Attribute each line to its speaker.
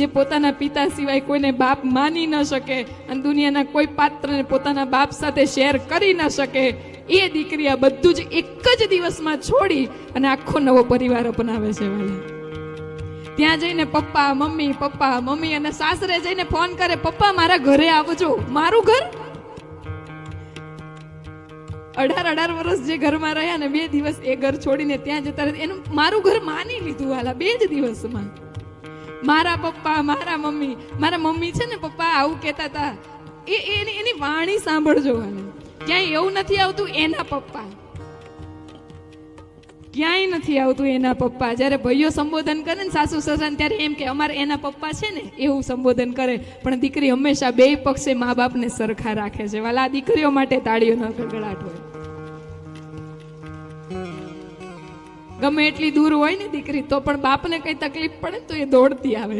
Speaker 1: જે પોતાના પિતા સિવાય કોઈને બાપ માની ન શકે અને દુનિયાના કોઈ પાત્રને પોતાના બાપ સાથે શેર કરી ન શકે, એ દીકરી આ બધું જ એક જ દિવસમાં છોડી અને આખો નવો પરિવાર અપનાવે છે વાલા. ત્યાં જઈને પપ્પા મમ્મી અને સાસરે જઈને ફોન કરે, પપ્પા મારા ઘરે આવજો. મારું ઘર 18 વર્ષ જે ઘરમાં રહ્યા ને 2 દિવસ એ ઘર છોડીને ત્યાં જતા રહે, એનું મારું ઘર માની લીધું વાલા 2 જ દિવસમાં. મારા પપ્પા મારા મમ્મી છે ને પપ્પા આવું કહેતા હતા, એની વાણી સાંભળજો વાલા. ક્યાંય એવું નથી આવતું એના પપ્પા, ક્યાંય નથી આવતું એના પપ્પા. જ્યારે ભાઈઓ સંબોધન કરે ને સાસુ સસરાને ત્યારે એમ કે અમારે એના પપ્પા છે ને, એવું સંબોધન કરે. પણ દીકરી હંમેશા 2 પક્ષે મા બાપને સરખા રાખે છે વાલા. આ દીકરીઓ માટે તાળીઓનો ગડગડાટ હોય. ગમે એટલી દૂર હોય ને દીકરી, તો પણ બાપને કઈ તકલીફ પડે તો એ દોડતી આવે.